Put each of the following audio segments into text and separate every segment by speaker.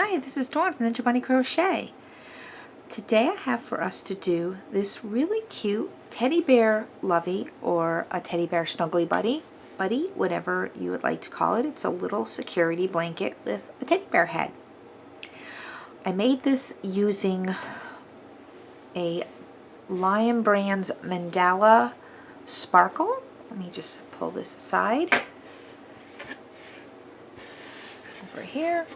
Speaker 1: Hi, this is Dawn from Ninja Bunny Crochet. Today I have for us to do this really cute teddy bear Lovey, or a teddy bear snuggly buddy, whatever you would like to call it. It's a little security blanket with a teddy bear head. I made this using a Lion Brand's Mandala Sparkle. Let me just pull this aside. Over here.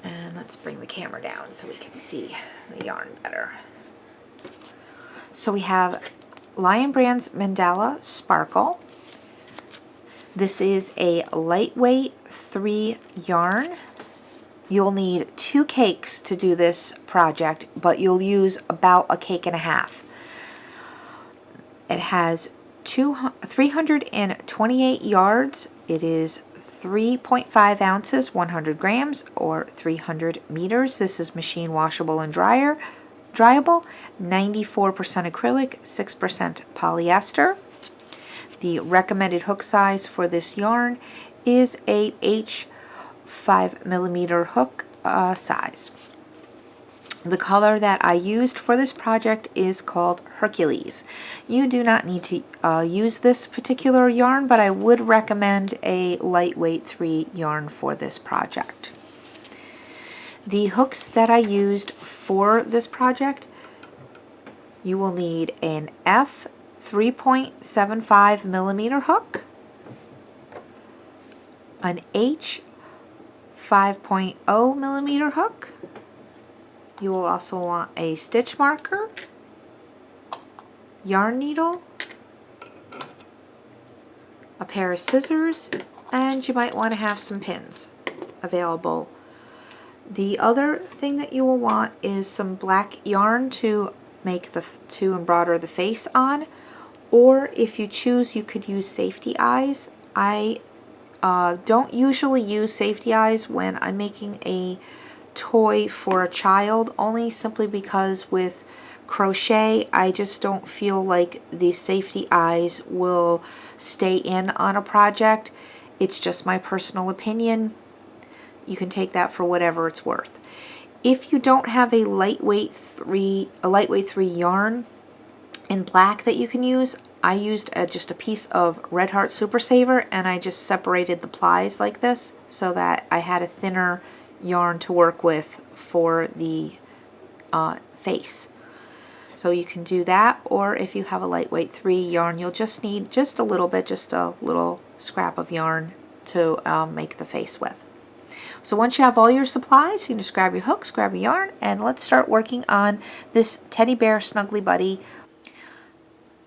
Speaker 1: And let's bring the camera down so we can see the yarn better. So we have Lion Brand's Mandala Sparkle. This is a lightweight 3 yarn. You'll need 2 cakes to do this project, but you'll use about a cake and a half. It has 328 yards. It is 3.5 ounces, 100 grams, or 300 meters. This is machine washable and dryable, 94% acrylic, 6% polyester. The recommended hook size for this yarn is a H5mm hook size. The color that I used for this project is called Hercules. You do not need to use this particular yarn, but I would recommend a lightweight 3 yarn for this project. The hooks that I used for this project, you will need an F 3.75mm hook, an H 5.0mm hook. You will also want a stitch marker, yarn needle, a pair of scissors, and you might want to have some pins available. The other thing that you will want is some black yarn to embroider the face on, or if you choose, you could use safety eyes. I don't usually use safety eyes when I'm making a toy for a child, only simply because with crochet I just don't feel like the safety eyes will stay in on a project. It's just my personal opinion. You can take that for whatever it's worth. If you don't have a lightweight 3 yarn in black that you can use, I used just a piece of Red Heart Super Saver, and I just separated the plies like this so that I had a thinner yarn to work with for the face. So you can do that, or if you have a lightweight 3 yarn, you'll just need just a little scrap of yarn to make the face with. So once you have all your supplies, you can just grab your hooks, grab your yarn, and let's start working on this teddy bear snuggly buddy.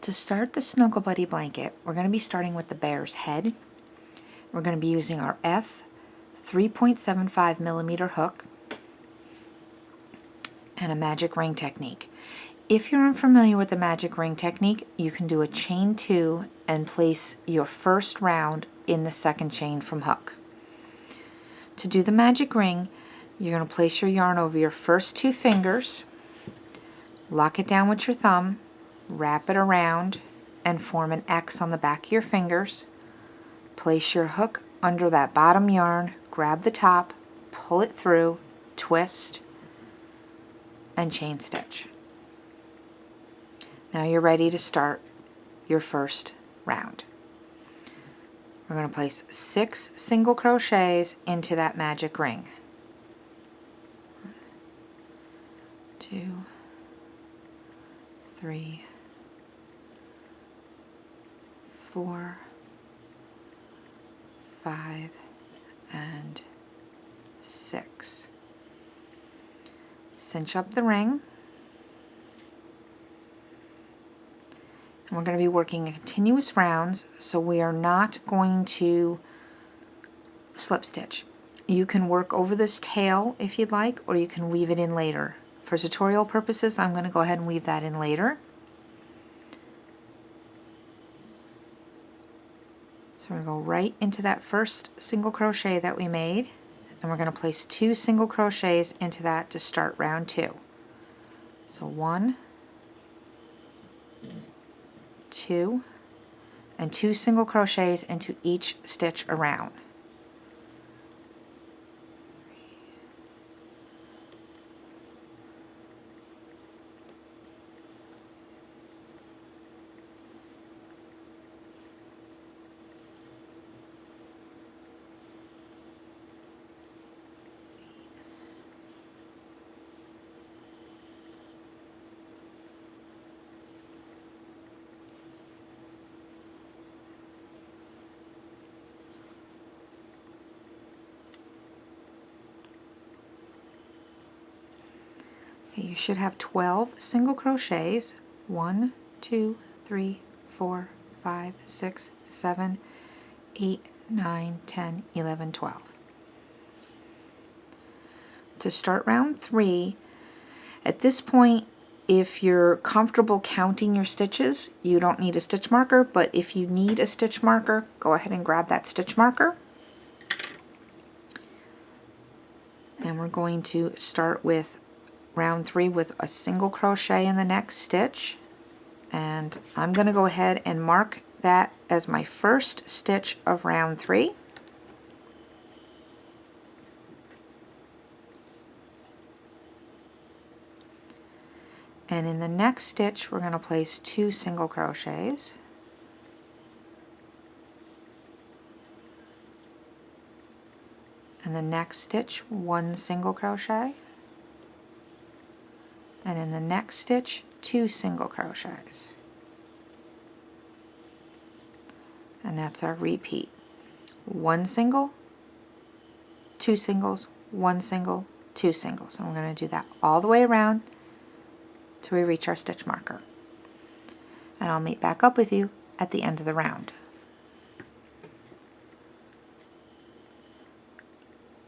Speaker 1: To start the Snuggle Buddy blanket, we're going to be starting with the bear's head. We're going to be using our F 3.75mm hook and a magic ring technique. If you're unfamiliar with the magic ring technique, you can do a chain 2 and place your first round in the second chain from hook. To do the magic ring, you're going to place your yarn over your first 2 fingers, lock it down with your thumb, wrap it around, and form an X on the back of your fingers. Place your hook under that bottom yarn, grab the top, pull it through, twist, and chain stitch. Now you're ready to start your first round. We're going to place 6 single crochets into that magic ring. 2, 3, 4, 5, and 6. Cinch up the ring. And we're going to be working in continuous rounds, so we are not going to slip stitch. You can work over this tail if you'd like, or you can weave it in later. For tutorial purposes, I'm going to go ahead and weave that in later. So we're going to go right into that first single crochet that we made, and we're going to place 2 single crochets into that to start round 2. So 1, 2, and 2 single crochets into each stitch around. Okay, you should have 12 single crochets. 1, 2, 3, 4, 5, 6, 7, 8, 9, 10, 11, 12. To start round 3, at this point, if you're comfortable counting your stitches, you don't need a stitch marker, but if you need a stitch marker, go ahead and grab that stitch marker. And we're going to start with round 3 with a single crochet in the next stitch. And I'm going to go ahead and mark that as my first stitch of round 3. And in the next stitch, we're going to place 2 single crochets. In the next stitch, 1 single crochet. And in the next stitch, 2 single crochets. And that's our repeat. 1 single, 2 singles, 1 single, 2 singles. And we're going to do that all the way around till we reach our stitch marker. And I'll meet back up with you at the end of the round.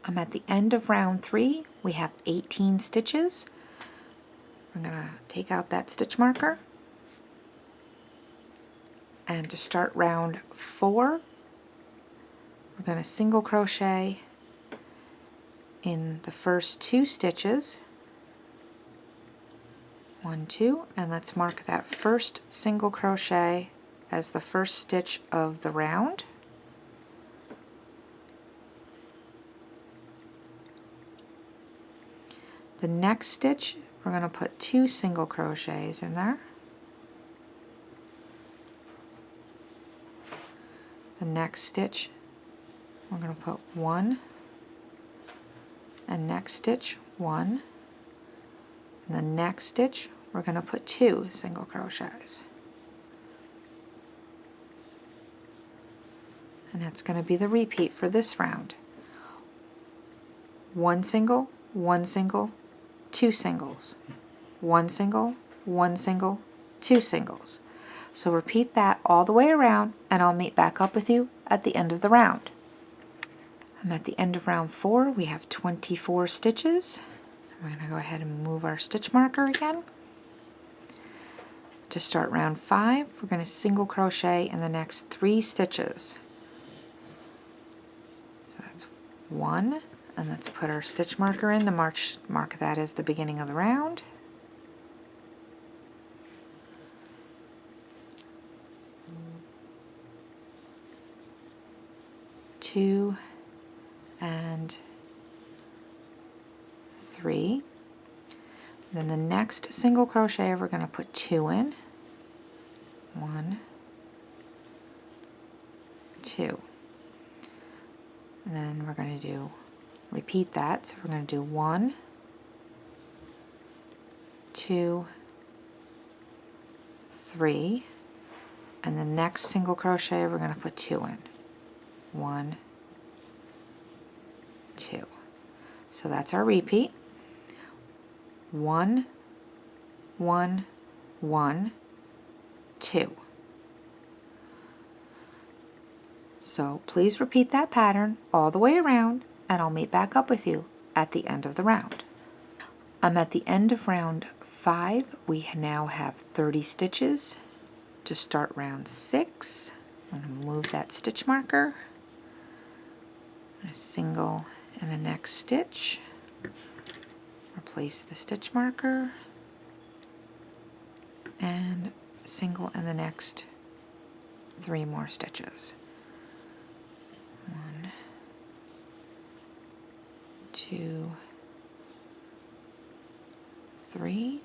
Speaker 1: I'm at the end of round 3. We have 18 stitches. I'm going to take out that stitch marker. And to start round 4, we're going to single crochet in the first 2 stitches. 1, 2, and let's mark that first single crochet as the first stitch of the round. The next stitch, we're going to put 2 single crochets in there. The next stitch, we're going to put 1, and next stitch, 1. In the next stitch, we're going to put 2 single crochets. And that's going to be the repeat for this round. 1 single, 1 single, 2 singles. 1 single, 1 single, 2 singles. So repeat that all the way around, and I'll meet back up with you at the end of the round. I'm at the end of round 4. We have 24 stitches. We're going to go ahead and move our stitch marker again. To start round 5, we're going to single crochet in the next 3 stitches. So that's 1, and let's put our stitch marker in to mark that as the beginning of the round. 2 and 3. Then the next single crochet we're going to put 2 in. 1, 2. And then we're going to repeat that. So we're going to do 1, 2, 3. And the next single crochet we're going to put 2 in. 1, 2. So that's our repeat. 1, 1, 1, 2. So please repeat that pattern all the way around, and I'll meet back up with you at the end of the round. I'm at the end of round 5. We now have 30 stitches. To start round 6, I'm going to move that stitch marker. I'm going to single in the next stitch. Replace the stitch marker and single in the next 3 more stitches. 1, 2, 3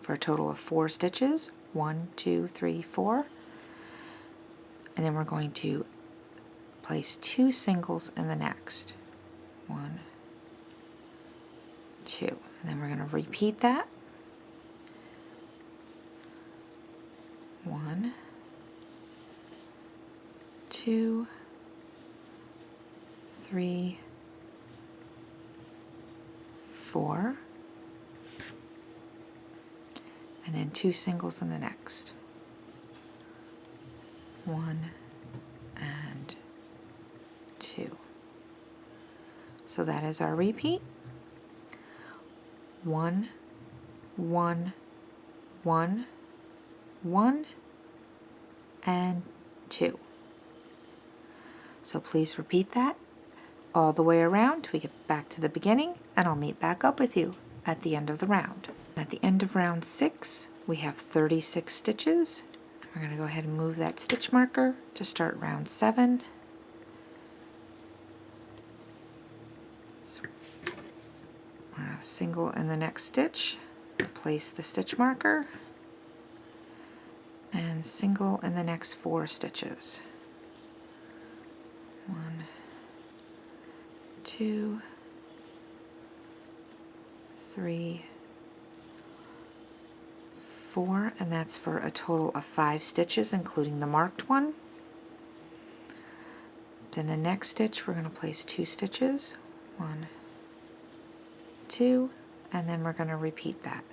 Speaker 1: for a total of 4 stitches. 1, 2, 3, 4. And then we're going to place 2 singles in the next. 1, 2. And then we're going to repeat that. 1, 2, 3, 4. and then 2 singles in the next. 1 and 2. So that is our repeat. 1, 1, 1, 1, and 2. So please repeat that all the way around till we get back to the beginning, and I'll meet back up with you at the end of the round. At the end of round 6, we have 36 stitches. We're going to go ahead and move that stitch marker to start round 7. So we're going to single in the next stitch, place the stitch marker, and single in the next 4 stitches. 1, 2, 3, 4, and that's for a total of 5 stitches, including the marked one. Then the next stitch, we're going to place 2 stitches, 1, 2, and then we're going to repeat that.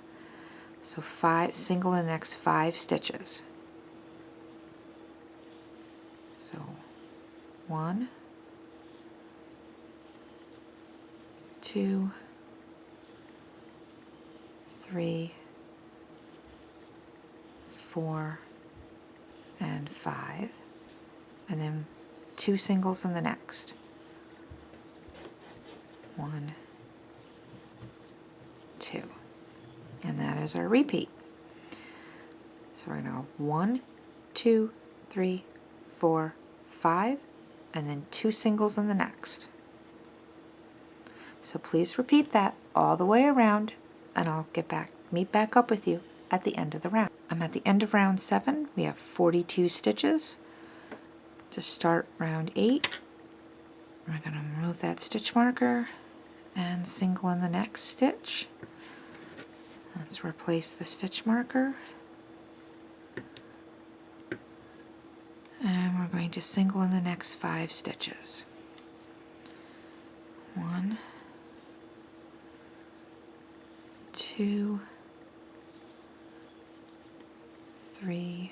Speaker 1: So 5, single in the next 5 stitches. So 1, 2, 3, 4, and 5, and then 2 singles in the next. 1, 2, and that is our repeat. So we're going to go 1, 2, 3, 4, 5, and then 2 singles in the next. So please repeat that all the way around, and I'll meet back up with you at the end of the round. I'm at the end of round 7. We have 42 stitches. To start round 8, we're going to remove that stitch marker and single in the next stitch. Let's replace the stitch marker. And we're going to single in the next 5 stitches. 1, 2, 3,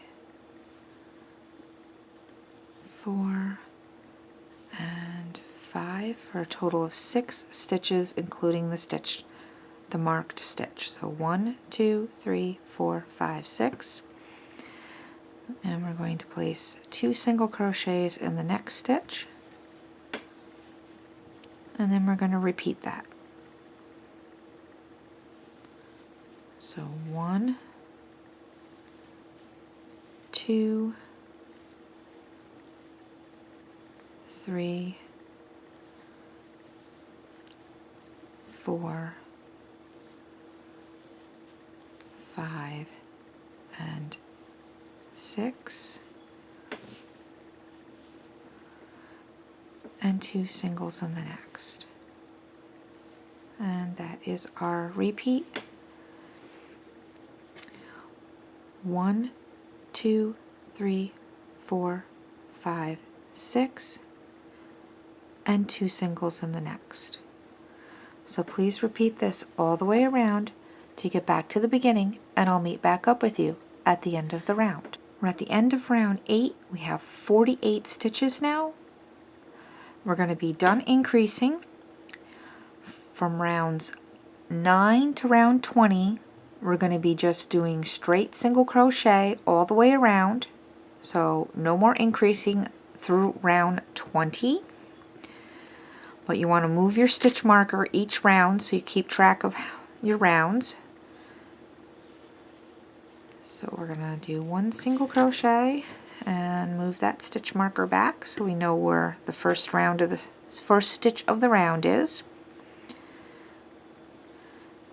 Speaker 1: 4, and 5 for a total of 6 stitches, including the marked stitch. So 1, 2, 3, 4, 5, 6. And we're going to place 2 single crochets in the next stitch, and then we're going to repeat that. So 1, 2, 3, 4, 5, and 6, and 2 singles in the next. And that is our repeat. 1, 2, 3, 4, 5, 6, and 2 singles in the next. So please repeat this all the way around to get back to the beginning, and I'll meet back up with you at the end of the round. We're at the end of round 8. We have 48 stitches now. We're going to be done increasing from rounds 9 to round 20. We're going to be just doing straight single crochet all the way around, so no more increasing through round 20. But you want to move your stitch marker each round so you keep track of your rounds. So we're going to do 1 single crochet and move that stitch marker back so we know where the first stitch of the round is.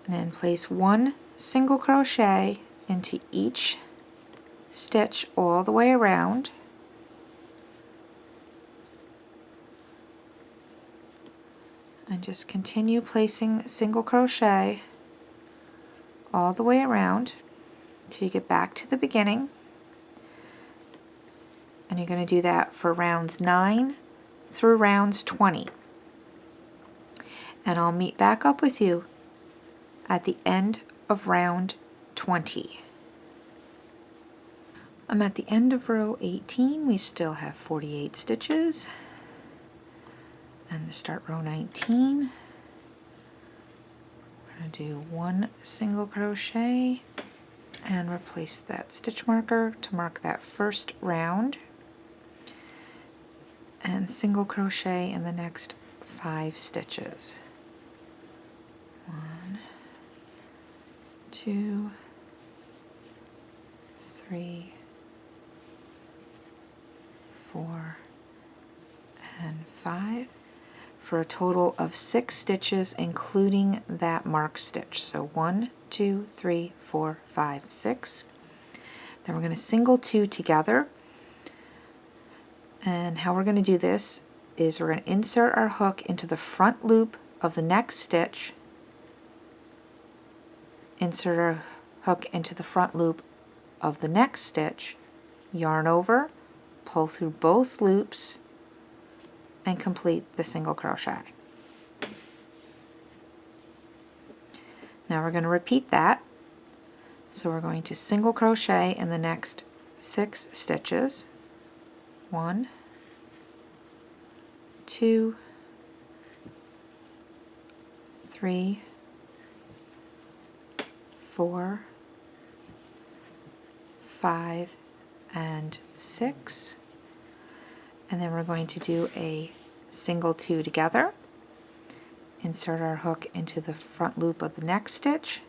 Speaker 1: And then place 1 single crochet into each stitch all the way around. And just continue placing single crochet all the way around till you get back to the beginning. And you're going to do that for rounds 9 through rounds 20. And I'll meet back up with you at the end of round 20. I'm at the end of row 18. We still have 48 stitches. And to start row 19, we're going to do 1 single crochet and replace that stitch marker to mark that first round, and single crochet in the next 5 stitches. 1, 2, 3, 4, and 5, for a total of 6 stitches, including that mark stitch. So 1, 2, 3, 4, 5, 6. Then we're going to single 2 together. And how we're going to do this is we're going to insert our hook into the front loop of the next stitch, insert our hook into the front loop of the next stitch, yarn over, pull through both loops, and complete the single crochet. Now we're going to repeat that. So we're going to single crochet in the next 6 stitches. 1, 2, 3, 4, 5, and 6. And then we're going to do a single 2 together, insert our hook into the front loop of the next stitch,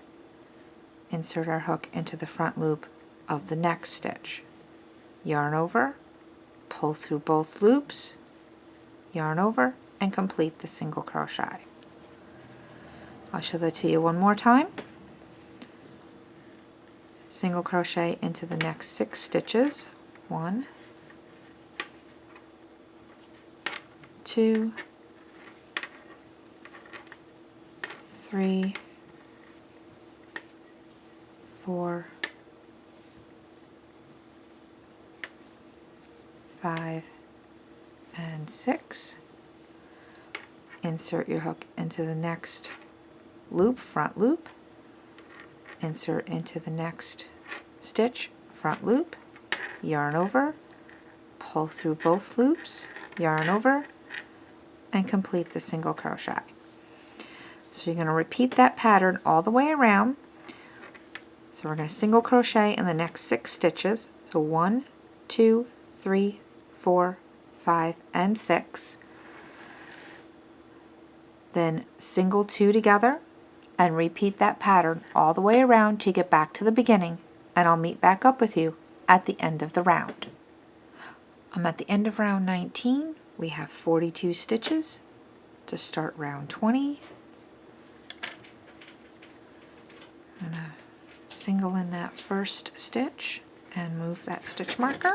Speaker 1: insert our hook into the front loop of the next stitch, yarn over, pull through both loops, yarn over, and complete the single crochet. I'll show that to you one more time. Single crochet into the next 6 stitches. 1, 2, 3, 4, 5, and 6. Insert your hook into the next loop, front loop. Insert into the next stitch, front loop, yarn over, pull through both loops, yarn over, and complete the single crochet. So you're going to repeat that pattern all the way around. So we're going to single crochet in the next 6 stitches. So 1, 2, 3, 4, 5, and 6. Then single 2 together and repeat that pattern all the way around to get back to the beginning, and I'll meet back up with you at the end of the round. I'm at the end of round 19. We have 42 stitches to start round 20. I'm going to single in that first stitch and move that stitch marker.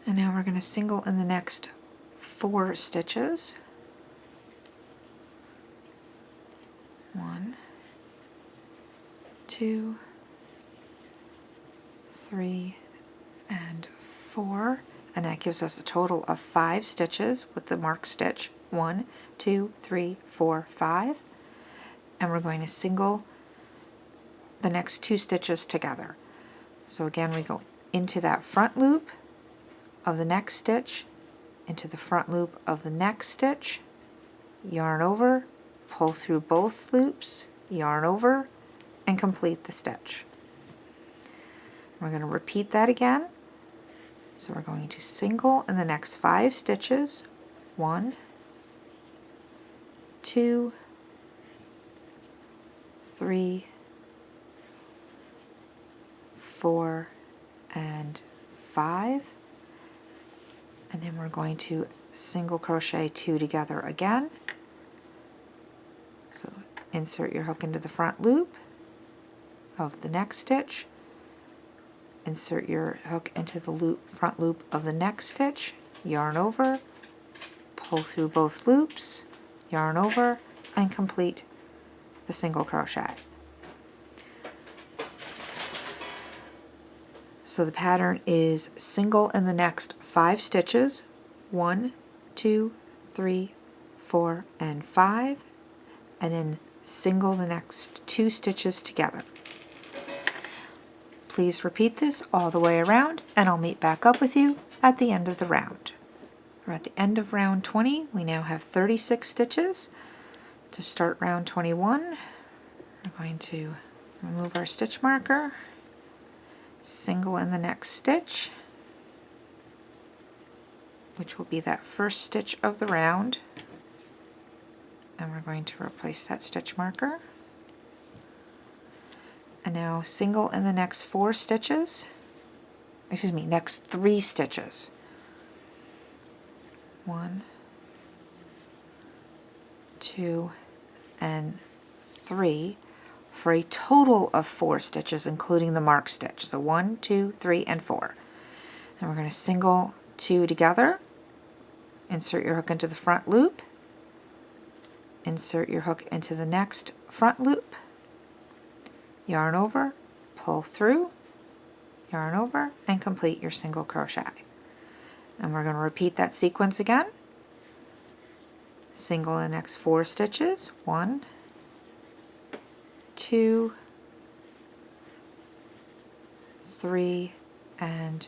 Speaker 1: And now we're going to single in the next 4 stitches. 1, 2, 3, and 4. And that gives us a total of 5 stitches with the mark stitch. 1, 2, 3, 4, 5. And we're going to single the next 2 stitches together. So again, we go into that front loop of the next stitch, into the front loop of the next stitch, yarn over, pull through both loops, yarn over, and complete the stitch. We're going to repeat that again. So we're going to single in the next 5 stitches. 1, 2, 3, 4, and 5. And then we're going to single crochet 2 together again. So insert your hook into the front loop of the next stitch, insert your hook into the front loop of the next stitch, yarn over, pull through both loops, yarn over, and complete the single crochet. So the pattern is single in the next 5 stitches. 1, 2, 3, 4, and 5, and then single the next 2 stitches together. Please repeat this all the way around, and I'll meet back up with you at the end of the round. We're at the end of round 20. We now have 36 stitches. To start round 21, we're going to remove our stitch marker, single in the next stitch, which will be that first stitch of the round, and we're going to replace that stitch marker. And now single in the next 4 stitches, excuse me, next 3 stitches. 1, 2, and 3 for a total of 4 stitches, including the mark stitch. So 1, 2, 3, and 4. And we're going to single 2 together, insert your hook into the front loop, insert your hook into the next front loop, yarn over, pull through, yarn over, and complete your single crochet. And we're going to repeat that sequence again. Single in the next 4 stitches, 1, 2, 3, and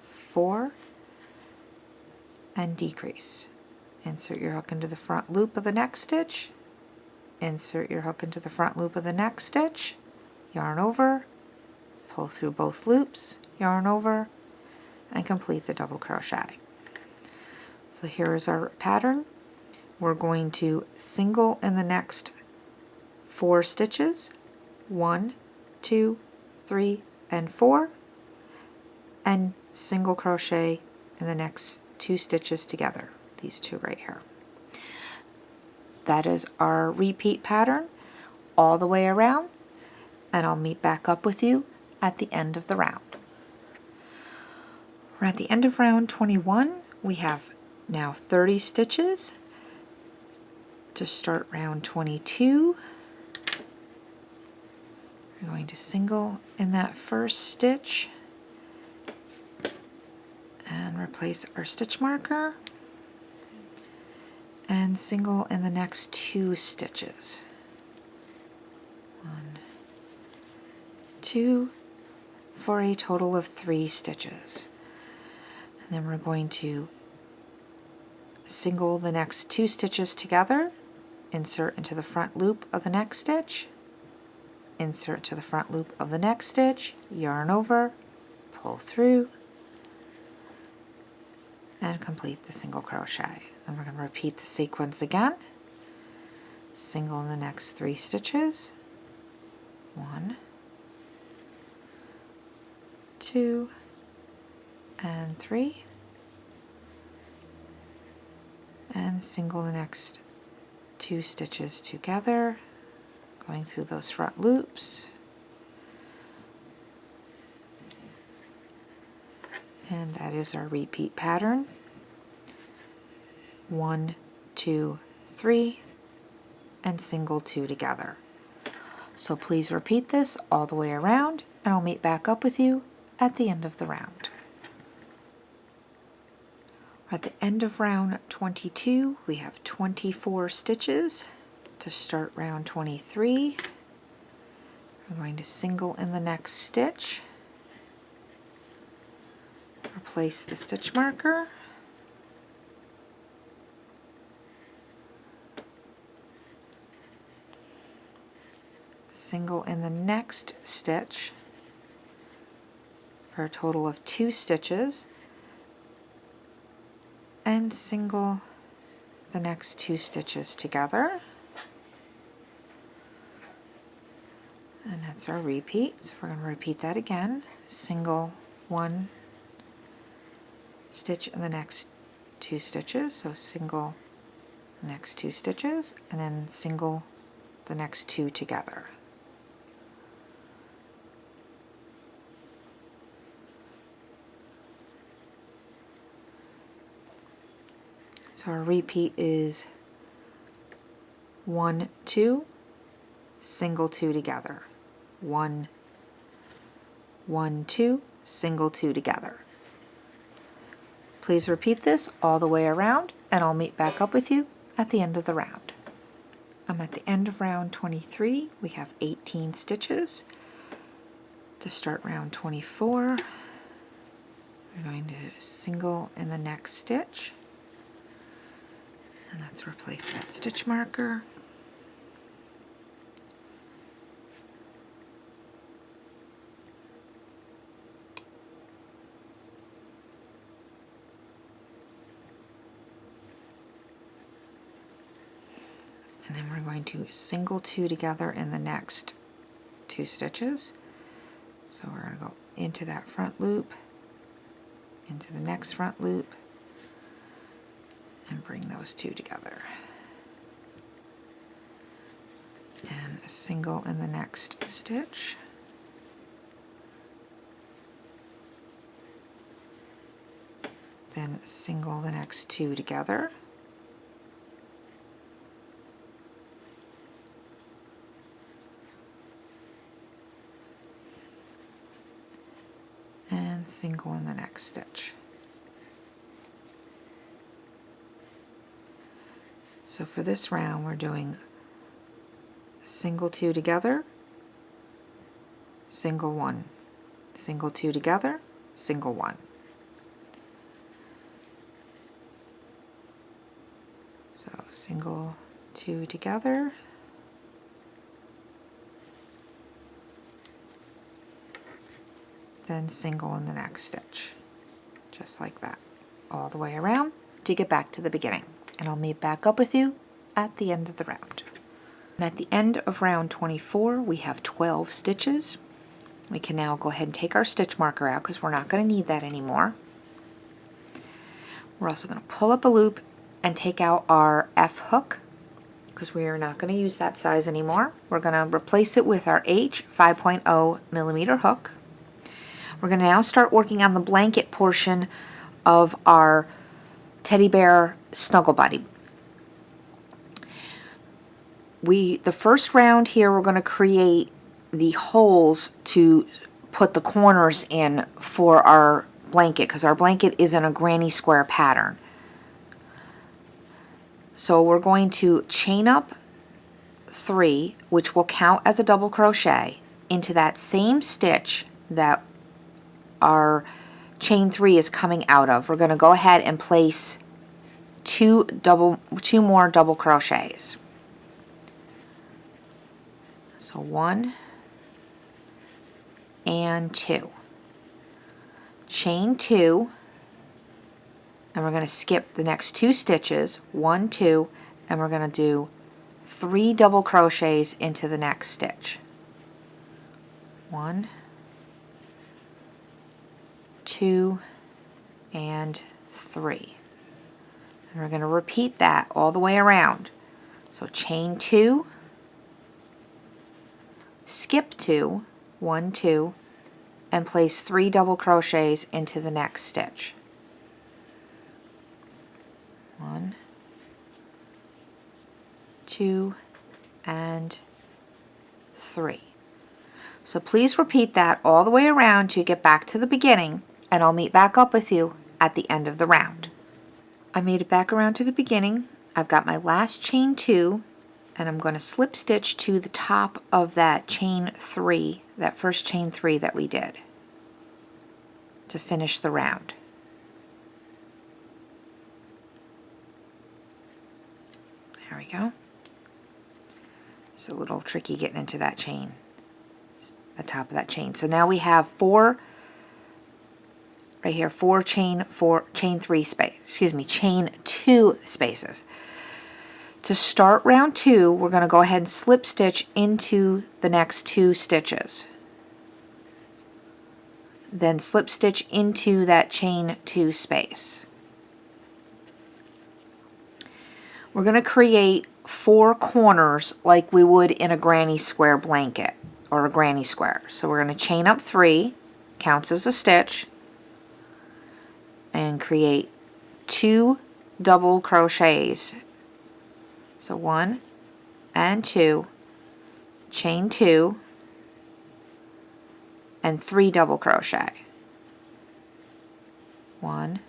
Speaker 1: 4, and decrease. Insert your hook into the front loop of the next stitch, insert your hook into the front loop of the next stitch, yarn over, pull through both loops, yarn over, and complete the double crochet. So here is our pattern. We're going to single in the next 4 stitches, 1, 2, 3, and 4, and single crochet in the next 2 stitches together, these 2 right here. That is our repeat pattern all the way around, and I'll meet back up with you at the end of the round. We're at the end of round 21. We have now 30 stitches. To start round 22, we're going to single in that first stitch and replace our stitch marker, and single in the next 2 stitches. 1, 2, for a total of 3 stitches. And then we're going to single the next 2 stitches together, insert into the front loop of the next stitch, insert to the front loop of the next stitch, yarn over, pull through, and complete the single crochet. And we're going to repeat the sequence again. Single in the next 3 stitches, 1, 2, and 3, and single the next 2 stitches together, going through those front loops, and that is our repeat pattern. 1, 2, 3, and single 2 together. So please repeat this all the way around, and I'll meet back up with you at the end of the round. At the end of round 22, we have 24 stitches. To start round 23, I'm going to single in the next stitch, replace the stitch marker, single in the next stitch for a total of 2 stitches, and single the next 2 stitches together, and that's our repeat. So we're going to repeat that again. Single 1 stitch in the next 2 stitches, so single the next 2 stitches, and then single the next 2 together. So our repeat is 1, 2, single 2 together. 1, 1, 2, single 2 together. Please repeat this all the way around, and I'll meet back up with you at the end of the round. I'm at the end of round 23. We have 18 stitches. To start round 24, we're going to single in the next stitch, and let's replace that stitch marker. And then we're going to single two together in the next two stitches. So we're going to go into that front loop, into the next front loop, and bring those two together. And a single in the next stitch. Then single the next two together. And single in the next stitch. So for this round we're doing single two together, single one, single two together, single one. So single two together, then single in the next stitch, just like that, all the way around to get back to the beginning. And I'll meet back up with you at the end of the round. At the end of round 24, we have 12 stitches. We can now go ahead and take our stitch marker out because we're not going to need that anymore. We're also going to pull up a loop and take out our F hook because we are not going to use that size anymore. We're going to replace it with our H 5.0 millimeter hook. We're going to now start working on the blanket portion of our teddy bear snuggle buddy. The first round here, we're going to create the holes to put the corners in for our blanket because our blanket is in a granny square pattern. So we're going to chain up 3, which will count as a double crochet, into that same stitch that our chain 3 is coming out of. We're going to go ahead and place two more double crochets. So 1 and 2. Chain 2, and we're going to skip the next 2 stitches, 1, 2, and we're going to do 3 double crochets into the next stitch. 1, 2, and 3. And we're going to repeat that all the way around. So chain 2, skip 2, 1, 2, and place 3 double crochets into the next stitch. 1, 2, and 3. So please repeat that all the way around to get back to the beginning, and I'll meet back up with you at the end of the round. I made it back around to the beginning. I've got my last chain 2, and I'm going to slip stitch to the top of that chain 3, that first chain 3 that we did, to finish the round. There we go. It's a little tricky getting into that chain, the top of that chain. So now we have 4 right here, 4 chain 3 space, chain 2 spaces. To start round 2, we're going to go ahead and slip stitch into the next 2 stitches. Then slip stitch into that chain 2 space. We're going to create 4 corners like we would in a granny square blanket or a granny square. So we're going to chain up 3, counts as a stitch, and create 2 double crochets. So 1 and 2, chain 2, and 3 double crochet. 1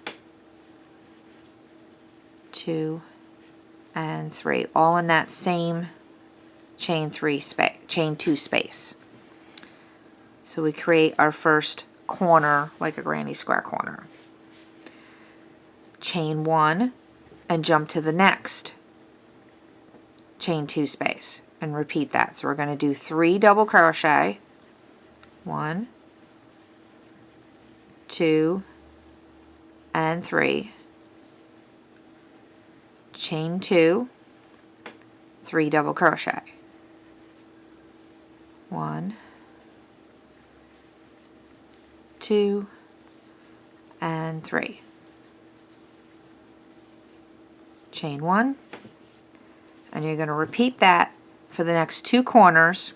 Speaker 1: 2, and 3, all in that same chain 2 space. So we create our first corner like a granny square corner. Chain 1 and jump to the next chain 2 space and repeat that. So we're going to do 3 double crochet, 1, 2, and 3, chain 2, 3 double crochet, 1, 2, and 3, chain 1, and you're going to repeat that for the next 2 corners,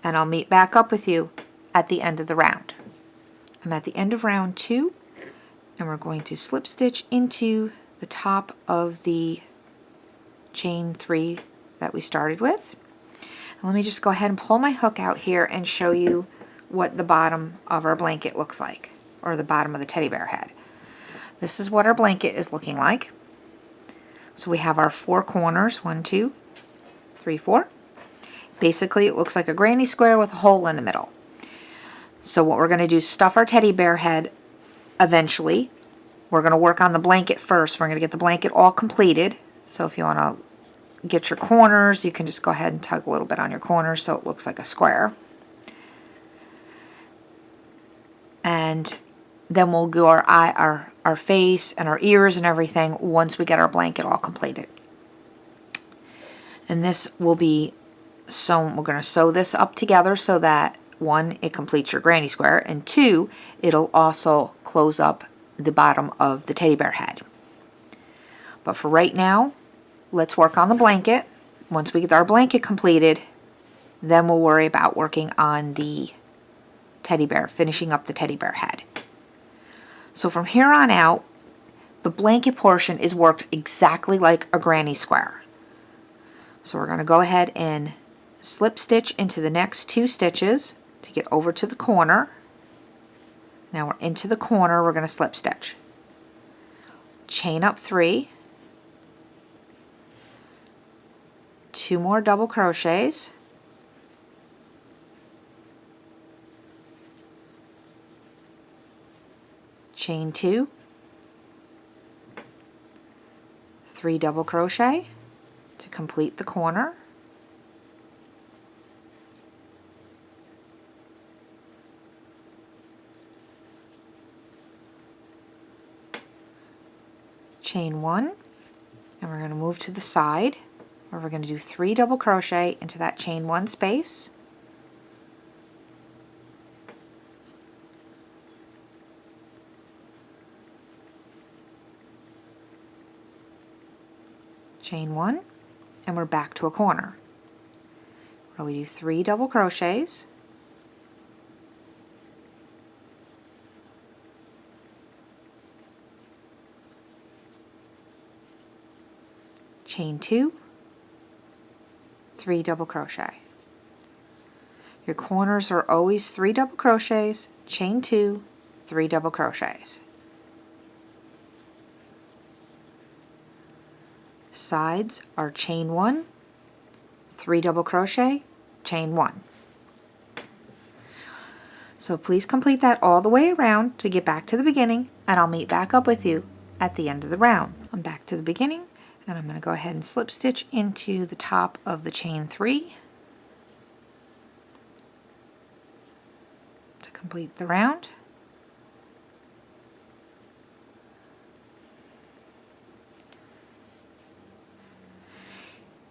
Speaker 1: and I'll meet back up with you at the end of the round. I'm at the end of round 2, and we're going to slip stitch into the top of the chain 3 that we started with. And let me just go ahead and pull my hook out here and show you what the bottom of our blanket looks like, or the bottom of the teddy bear head. This is what our blanket is looking like. So we have our 4 corners, 1, 2, 3, 4. Basically it looks like a granny square with a hole in the middle. So what we're going to do is stuff our teddy bear head eventually. We're going to work on the blanket first. We're going to get the blanket all completed. So if you want to get your corners, you can just go ahead and tug a little bit on your corners so it looks like a square. And then we'll do our face and our ears and everything once we get our blanket all completed. And this will be sewn. We're going to sew this up together so that 1, it completes your granny square, and 2, it'll also close up the bottom of the teddy bear head. But for right now, let's work on the blanket. Once we get our blanket completed, then we'll worry about working on the teddy bear, finishing up the teddy bear head. So from here on out, the blanket portion is worked exactly like a granny square. So we're going to go ahead and slip stitch into the next 2 stitches to get over to the corner. Now we're into the corner, we're going to slip stitch. Chain up 3, 2 more double crochets, chain 2, 3 double crochet to complete the corner, chain 1, and we're going to move to the side where we're going to do 3 double crochet into that chain 1 space, chain 1, and we're back to a corner where we do 3 double crochets, chain 2, 3 double crochet. Your corners are always 3 double crochets, chain 2, 3 double crochets. Sides are chain 1, 3 double crochet, chain 1. So please complete that all the way around to get back to the beginning, and I'll meet back up with you at the end of the round. I'm back to the beginning, and I'm going to go ahead and slip stitch into the top of the chain 3 to complete the round.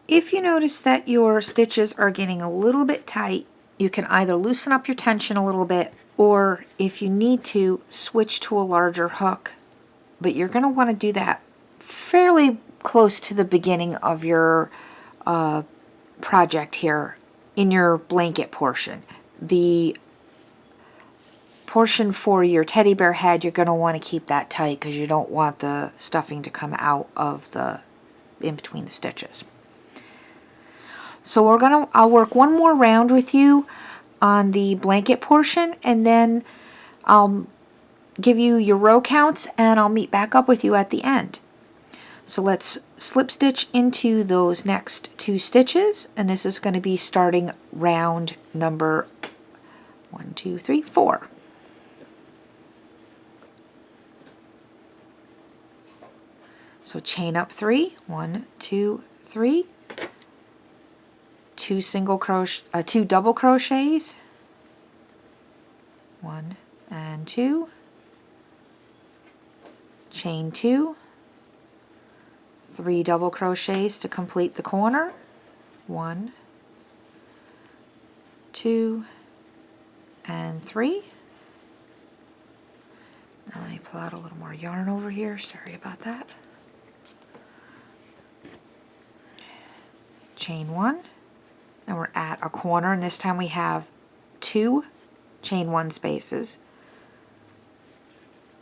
Speaker 1: If you notice that your stitches are getting a little bit tight, you can either loosen up your tension a little bit, or if you need to, switch to a larger hook. But you're going to want to do that fairly close to the beginning of your project here in your blanket portion. The portion for your teddy bear head, you're going to want to keep that tight because you don't want the stuffing to come out of the in between the stitches. So I'll work one more round with you on the blanket portion, and then I'll give you your row counts and I'll meet back up with you at the end. So let's slip stitch into those next 2 stitches, and this is going to be starting round number 1, 2, 3, 4. So chain up 3, 1, 2, 3, 2 2 double crochets, 1 and 2, chain 2, 3 double crochets to complete the corner, 1, 2, and 3. Now let me pull out a little more yarn over here, sorry about that. Chain 1, and we're at a corner, and this time we have 2 chain 1 spaces.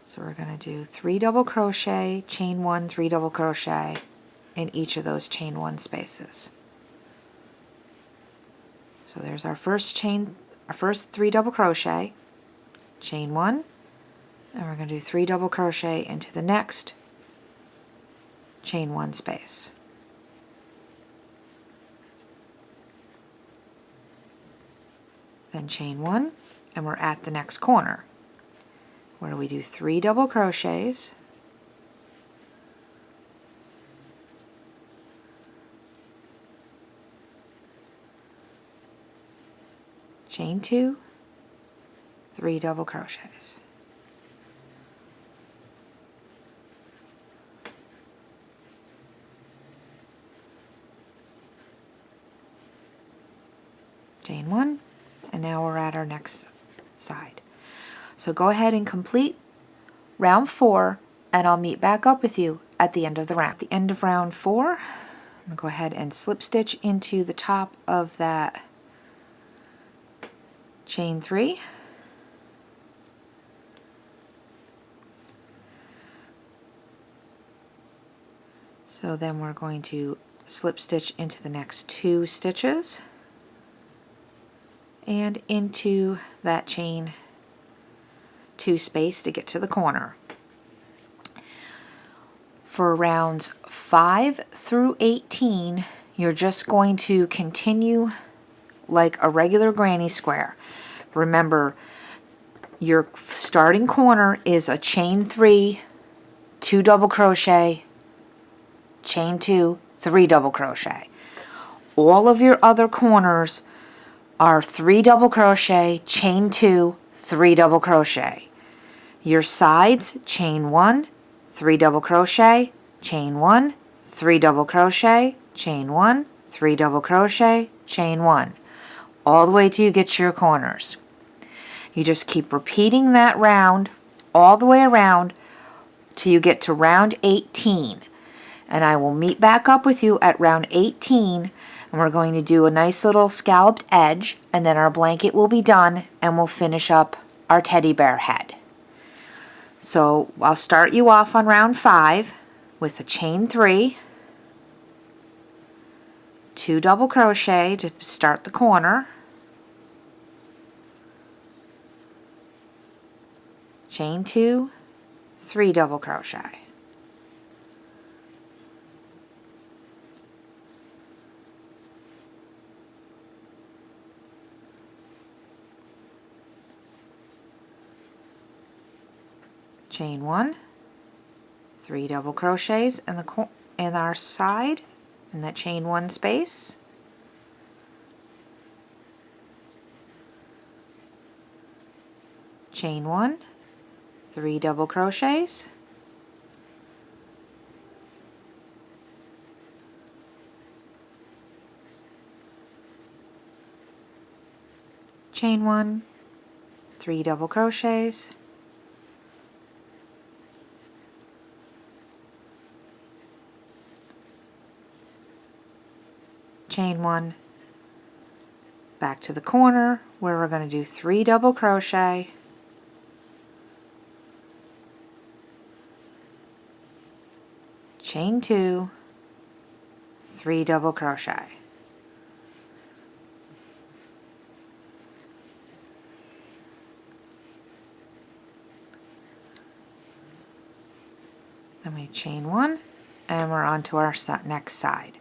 Speaker 1: So we're going to do 3 double crochet, chain 1, 3 double crochet in each of those chain 1 spaces. So there's our first 3 double crochet, chain 1, and we're going to do 3 double crochet into the next chain 1 space. Then chain 1, and we're at the next corner, where we do 3 double crochets, chain 2, 3 double crochets. Chain 1, and now we're at our next side. So go ahead and complete round 4, and I'll meet back up with you at the end of the round. At the end of round 4, I'm going to go ahead and slip stitch into the top of that chain 3. So then we're going to slip stitch into the next 2 stitches and into that chain 2 space to get to the corner. For rounds 5 through 18, you're just going to continue like a regular granny square. Remember, your starting corner is a chain 3, 2 double crochet, chain 2, 3 double crochet. All of your other corners are 3 double crochet, chain 2, 3 double crochet. Your sides, chain 1, 3 double crochet, chain 1, 3 double crochet, chain 1, 3 double crochet, chain 1, all the way till you get to your corners. You just keep repeating that round all the way around till you get to round 18. And I will meet back up with you at round 18, and we're going to do a nice little scalloped edge, and then our blanket will be done, and we'll finish up our teddy bear head. So I'll start you off on round 5 with a chain 3, 2 double crochet to start the corner, chain 2, 3 double crochet. Chain 1, 3 double crochets in our side in that chain 1 space, chain 1, 3 double crochets, chain 1, 3 double crochets, chain 1, back to the corner where we're going to do 3 double crochet, chain 2, 3 double crochet. Then we chain 1, and we're on to our next side.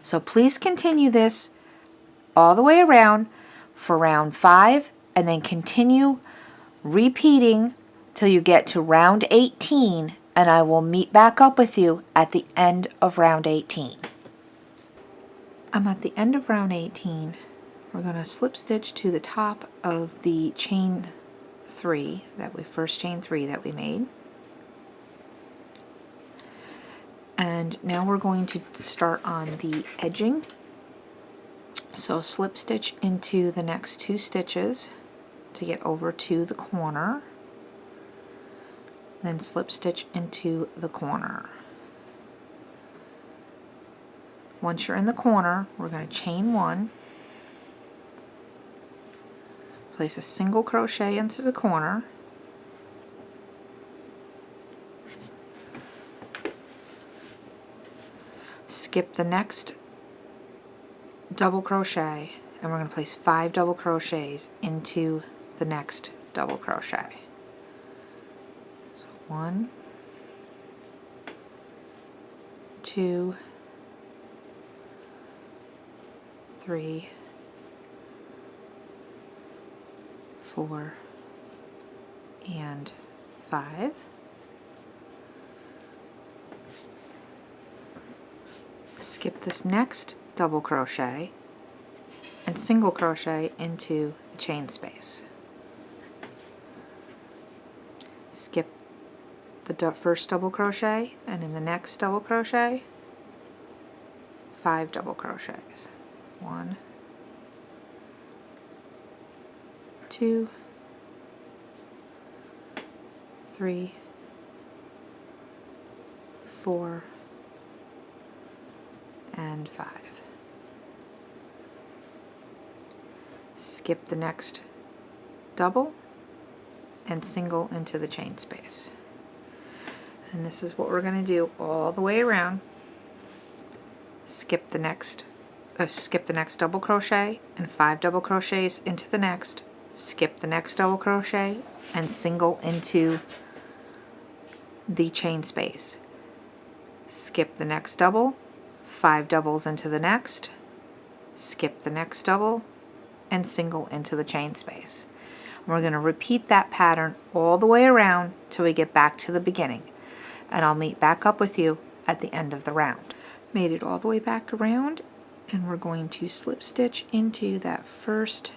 Speaker 1: So please continue this all the way around for round 5, and then continue repeating till you get to round 18, and I will meet back up with you at the end of round 18. I'm at the end of round 18. We're going to slip stitch to the top of the chain 3 first chain 3 that we made. And now we're going to start on the edging. So slip stitch into the next 2 stitches to get over to the corner. Then slip stitch into the corner. Once you're in the corner, we're going to chain 1, place a single crochet into the corner, skip the next double crochet, and we're going to place 5 double crochets into the next double crochet. So 1, 2, 3, 4, and 5. Skip this next double crochet and single crochet into the chain space. Skip the first double crochet, and in the next double crochet, 5 double crochets. 1, 2, 3, 4, and 5. Skip the next double and single into the chain space. And this is what we're going to do all the way around. Skip the next double crochet and 5 double crochets into the next. Skip the next double crochet and single into the chain space. Skip the next double, 5 doubles into the next. Skip the next double and single into the chain space. We're going to repeat that pattern all the way around till we get back to the beginning, and I'll meet back up with you at the end of the round. Made it all the way back around, and we're going to slip stitch into that first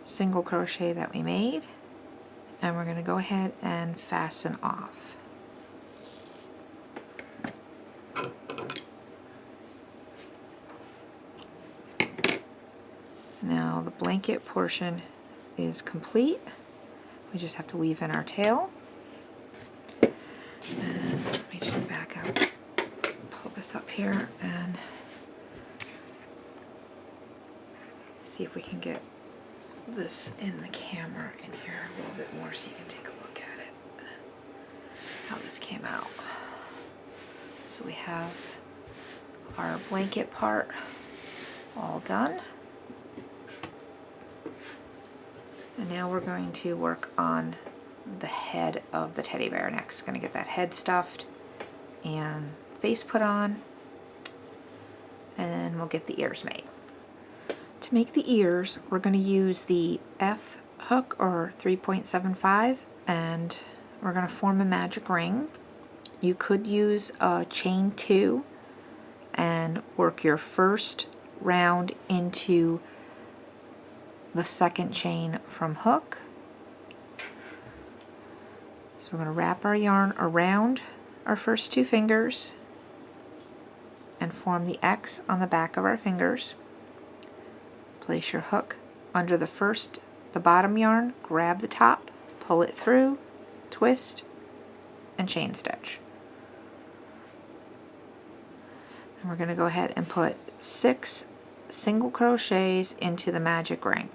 Speaker 1: single crochet that we made, and we're going to go ahead and fasten off. Now the blanket portion is complete. We just have to weave in our tail. And let me just back out, pull this up here, and see if we can get this in the camera in here a little bit more so you can take a look at it, how this came out. So we have our blanket part all done. And now we're going to work on the head of the teddy bear next. Going to get that head stuffed and face put on, and then we'll get the ears made. To make the ears, we're going to use the F hook, or 3.75, and we're going to form a magic ring. You could use a chain 2 and work your first round into the second chain from hook. So we're going to wrap our yarn around our first 2 fingers and form the X on the back of our fingers. Place your hook under the bottom yarn, grab the top, pull it through, twist, and chain stitch. And we're going to go ahead and put 6 single crochets into the magic ring.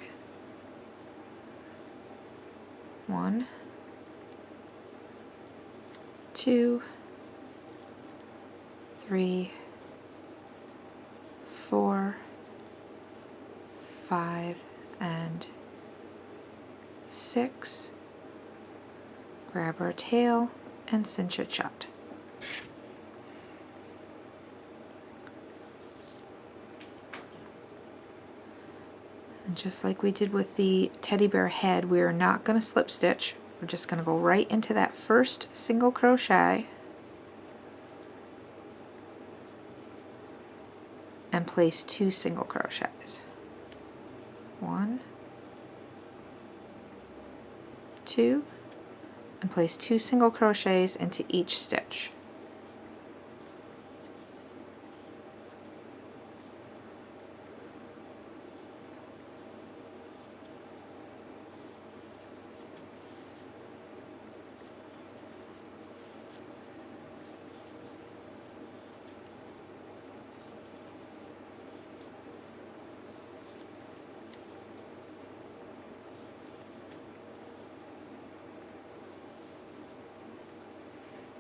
Speaker 1: 1, 2, 3, 4, 5, and 6. Grab our tail and cinch it shut. And just like we did with the teddy bear head, we are not going to slip stitch. We're just going to go right into that first single crochet and place 2 single crochets. 1, 2, and place 2 single crochets into each stitch.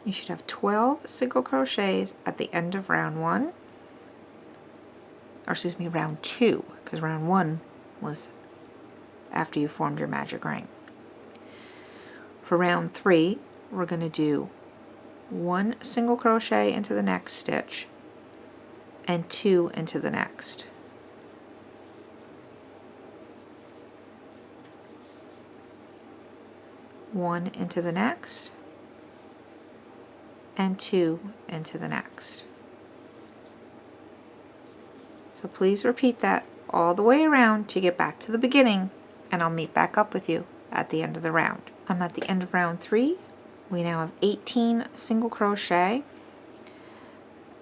Speaker 1: You should have 12 single crochets at the end of round 1, or excuse me, round 2, because round 1 was after you formed your magic ring. For round 3, we're going to do 1 single crochet into the next stitch and 2 into the next. One into the next and 2 into the next. So please repeat that all the way around to get back to the beginning, and I'll meet back up with you at the end of the round. I'm at the end of round 3. We now have 18 single crochet,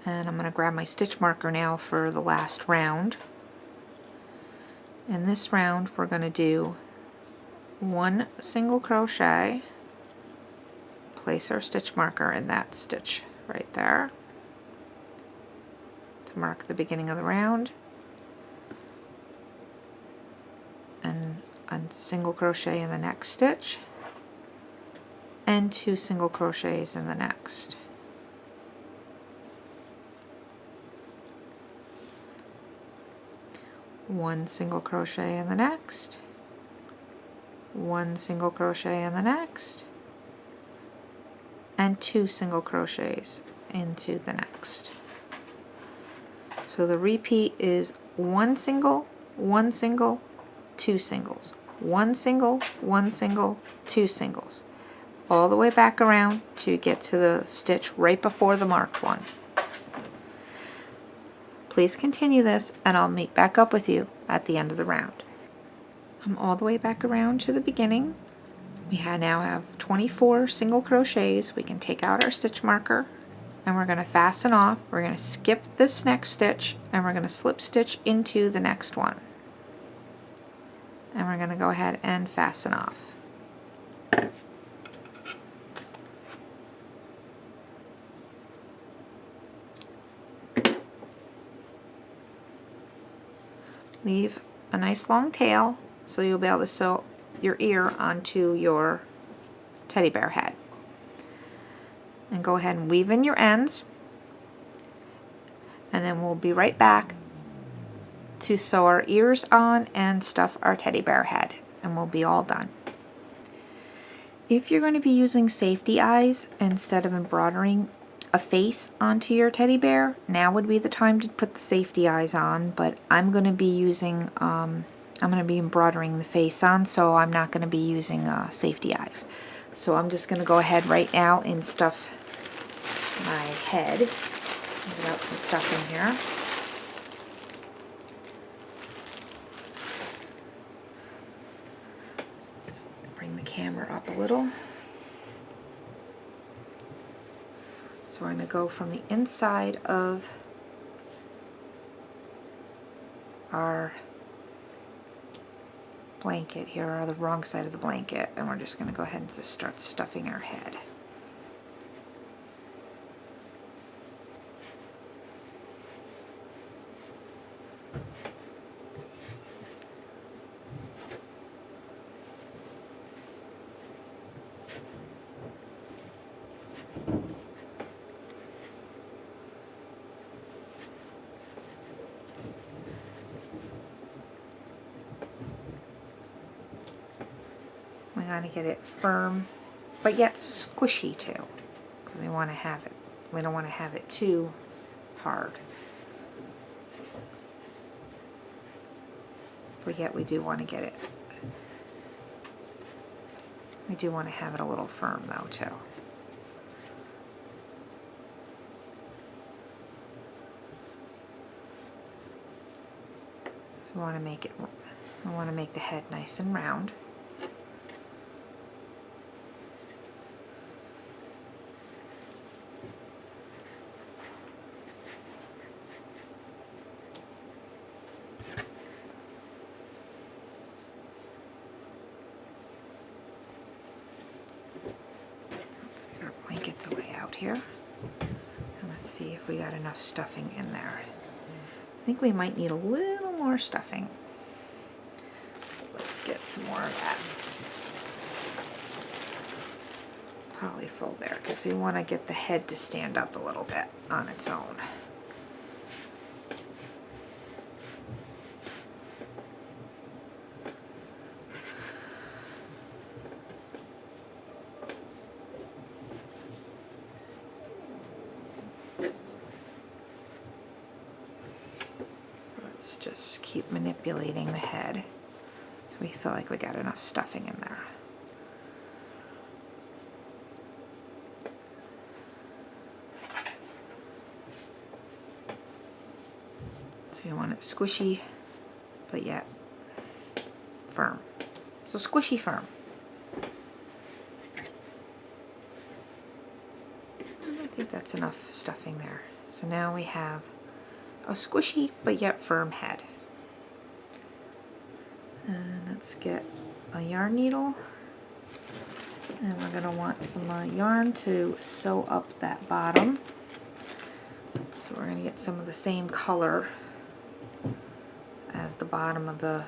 Speaker 1: and I'm going to grab my stitch marker now for the last round. In this round we're going to do 1 single crochet, place our stitch marker in that stitch right there to mark the beginning of the round, and a single crochet in the next stitch and 2 single crochets in the next. One single crochet in the next, 1 single crochet in the next, and 2 single crochets into the next. So the repeat is 1 single, 1 single, 2 singles, 1 single, 1 single, 2 singles, all the way back around to get to the stitch right before the marked one. Please continue this and I'll meet back up with you at the end of the round. I'm all the way back around to the beginning. We now have 24 single crochets. We can take out our stitch marker and we're going to fasten off. We're going to skip this next stitch and we're going to slip stitch into the next one. And we're going to go ahead and fasten off. Leave a nice long tail so you'll be able to sew your ear onto your teddy bear head. And go ahead and weave in your ends, and then we'll be right back to sew our ears on and stuff our teddy bear head, and we'll be all done. If you're going to be using safety eyes instead of embroidering a face onto your teddy bear, now would be the time to put the safety eyes on, but I'm going to be using I'm going to be embroidering the face on, so I'm not going to be using safety eyes. So I'm just going to go ahead right now and stuff my head. Get out some stuff in here. Let's bring the camera up a little. So we're going to go from the inside of our blanket here, or the wrong side of the blanket, and we're just going to go ahead and just start stuffing our head. We want to get it firm, but yet squishy too, because we want to have it. We don't want to have it too hard. but yet we do want to get it. We do want to have it a little firm though too. So we want to make it, I want to make the head nice and round. Blanket to lay out here, and let's see if we got enough stuffing in there. I think we might need a little more stuffing. Let's get some more of that polyfold there, because we want to get the head to stand up a little bit on its own. Just keep manipulating the head so we feel like we got enough stuffing in there. So you want it squishy, but yet firm. So squishy, firm. And I think that's enough stuffing there. So now we have a squishy but yet firm head. And let's get a yarn needle, and we're going to want some yarn to sew up that bottom. So we're going to get some of the same color as the bottom of the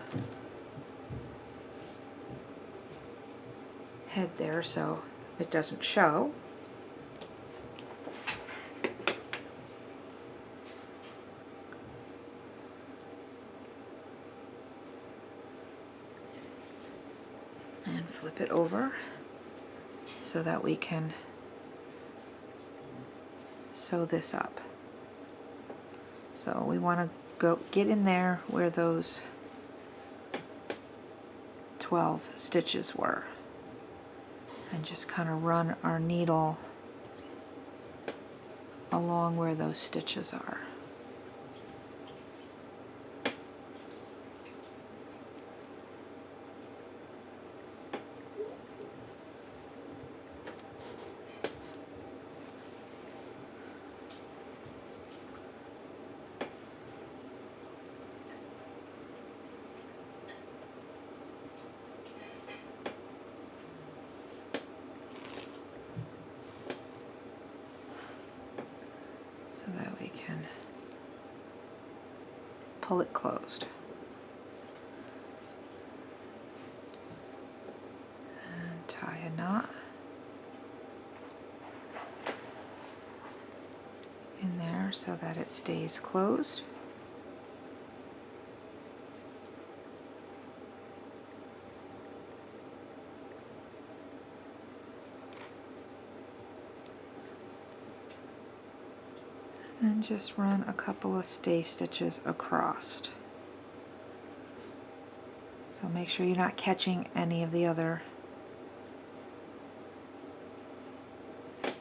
Speaker 1: head there so it doesn't show. Flip it over so that we can sew this up. So we want to go get in there where those 12 stitches were and just kind of run our needle along where those stitches are. So that we can pull it closed. And tie a knot in there so that it stays closed. And just run a couple of stay stitches across. So make sure you're not catching any of the other so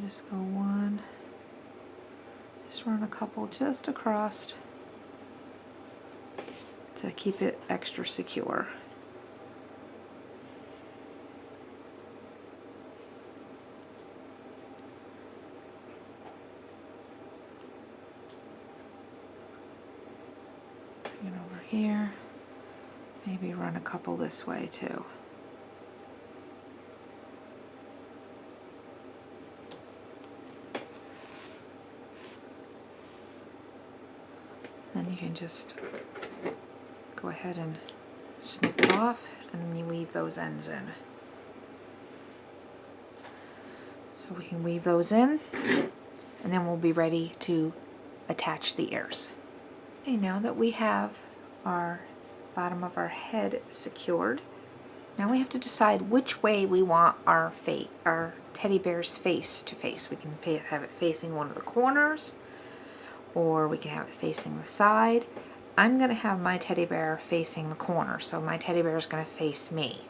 Speaker 1: just go one, just run a couple just across to keep it extra secure. And over here, maybe run a couple this way too. Then you can just go ahead and snip it off, and then you weave those ends in. So we can weave those in, and then we'll be ready to attach the ears. Okay, now that we have our bottom of our head secured, now we have to decide which way we want our teddy bear's face to face. We can have it facing one of the corners, or we can have it facing the side. I'm going to have my teddy bear facing the corner, so my teddy bear is going to face me.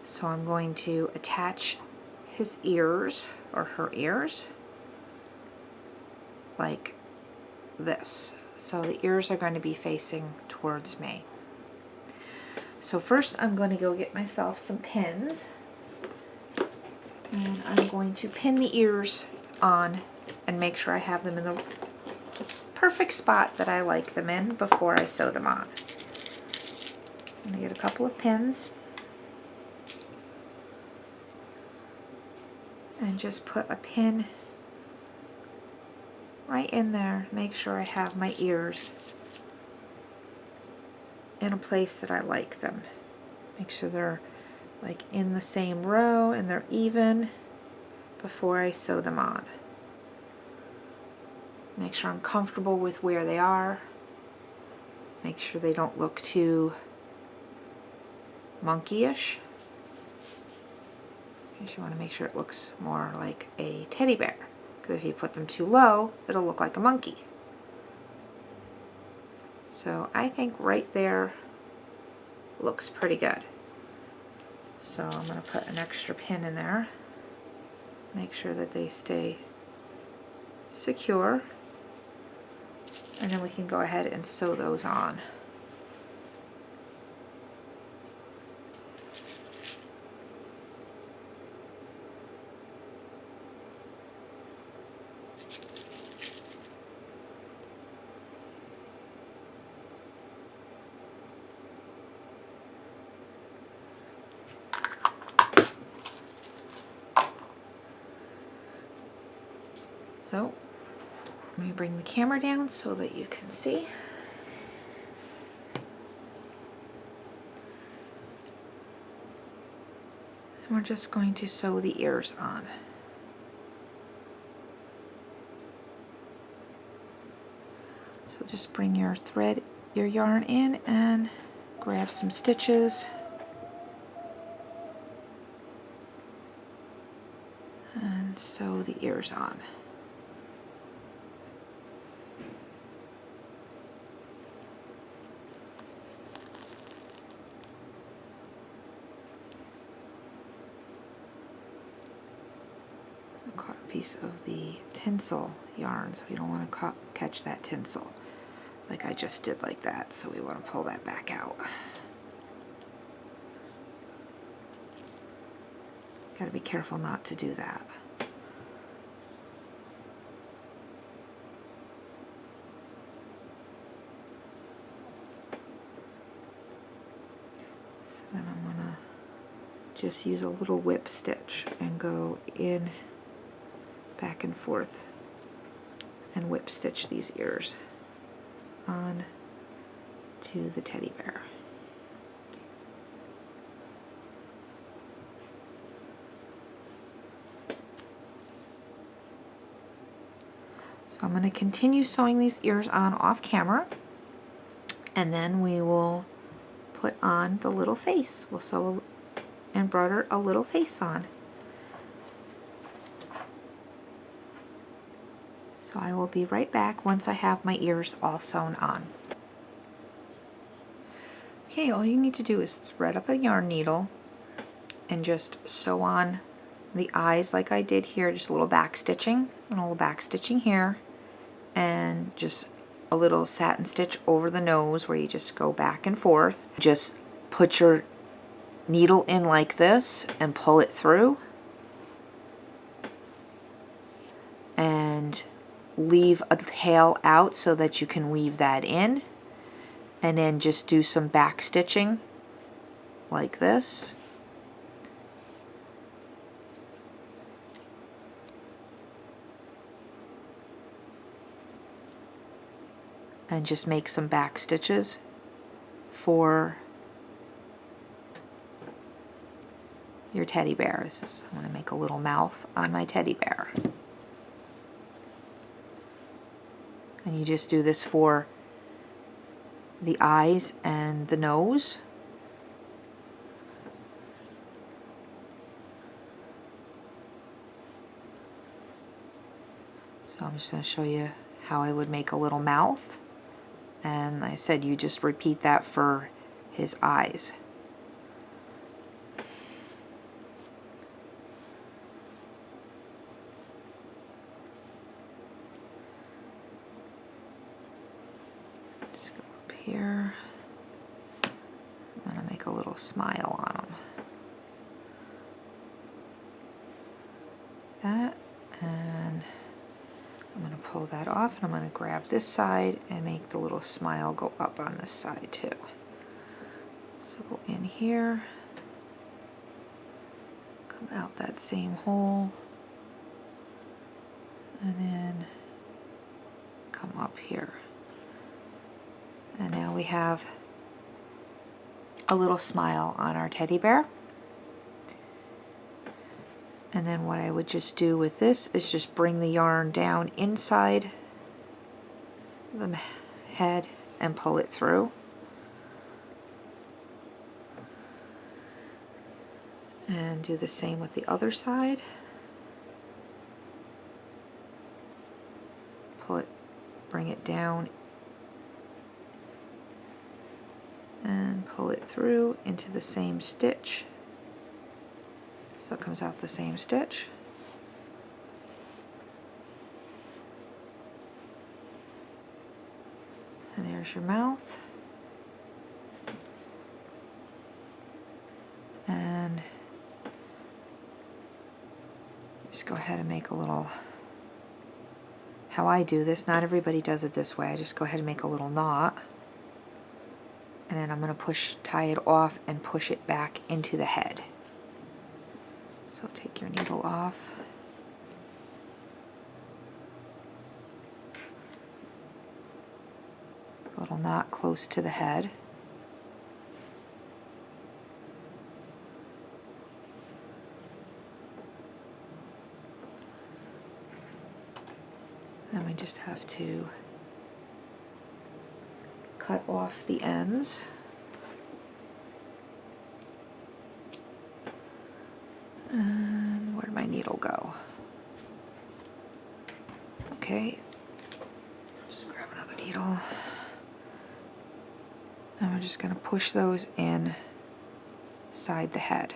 Speaker 1: So I'm going to attach his ears, or her ears, like this. So the ears are going to be facing towards me. So first I'm going to go get myself some pins, and I'm going to pin the ears on and make sure I have them in the perfect spot that I like them in before I sew them on. I'm going to get a couple of pins and just put a pin right in there. Make sure I have my ears in a place that I like them. Make sure they're like in the same row and they're even before I sew them on. Make sure I'm comfortable with where they are. Make sure they don't look too monkeyish. You want to make sure it looks more like a teddy bear, because if you put them too low, it'll look like a monkey. So I think right there looks pretty good. So I'm going to put an extra pin in there. Make sure that they stay secure. And then we can go ahead and sew those on. So let me bring the camera down so that you can see. And we're just going to sew the ears on. So just bring your thread, your yarn in and grab some stitches. And sew the ears on. Caught a piece of the tinsel yarn, so you don't want to catch that tinsel like I just did like that, so we want to pull that back out. Got to be careful not to do that. So then I'm going to just use a little whip stitch and go in back and forth and whip stitch these ears on to the teddy bear. So I'm going to continue sewing these ears on off camera, and then we will put on the little face. We'll embroider a little face on. So I will be right back once I have my ears all sewn on. Okay, all you need to do is thread up a yarn needle and just sew on the eyes like I did here, just a little back stitching and a little back stitching here, and just a little satin stitch over the nose where you just go back and forth. Just put your needle in like this and pull it through, and leave a tail out so that you can weave that in, and then just do some back stitching like this. And just make some back stitches for your teddy bear. I'm going to make a little mouth on my teddy bear. And you just do this for the eyes and the nose. So I'm just going to show you how I would make a little mouth And like I said, you just repeat that for his eyes. Just go up here. I'm going to make a little smile on him. That, and I'm going to pull that off, and I'm going to grab this side and make the little smile go up on this side too. So go in here, come out that same hole, and then come up here. And now we have a little smile on our teddy bear. And then what I would just do with this is just bring the yarn down inside the head and pull it through. And do the same with the other side. Pull it, bring it down, and pull it through into the same stitch. So it comes out the same stitch. And there's your mouth. And just go ahead and make a little, how I do this, not everybody does it this way, I just go ahead and make a little knot. And then I'm going to tie it off and push it back into the head. So take your needle off. A little knot close to the head. Then we just have to cut off the ends. And where'd my needle go? Okay, just grab another needle. And we're just going to push those in inside the head.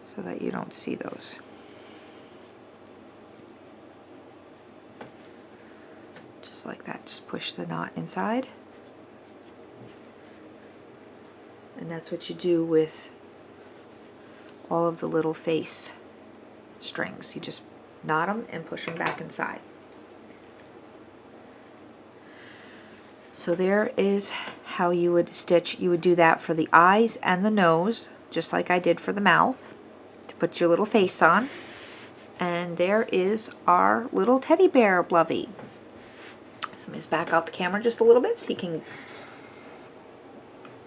Speaker 1: So that you don't see those. Just like that, just push the knot inside. And that's what you do with all of the little face strings. You just knot them and push them back inside. So there is how you would stitch. You would do that for the eyes and the nose, just like I did for the mouth, to put your little face on. And there is our little teddy bear, Lovey. So let me just back out the camera just a little bit so you can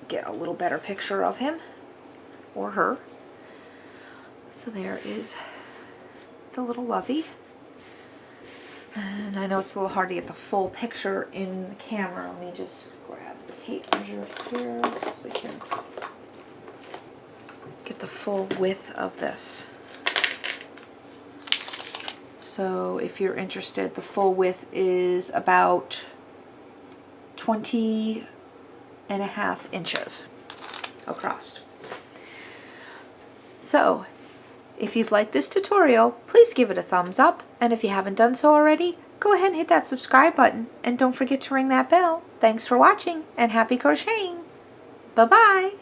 Speaker 1: get a little better picture of him or her. So there is the little Lovey. And I know it's a little hard to get the full picture in the camera. Let me just grab the tape measure here so we can get the full width of this. So if you're interested, the full width is about 20.5 inches across. So if you've liked this tutorial, please give it a thumbs up, and if you haven't done so already, go ahead and hit that subscribe button, and don't forget to ring that bell. Thanks for watching, and happy crocheting! Bye-bye!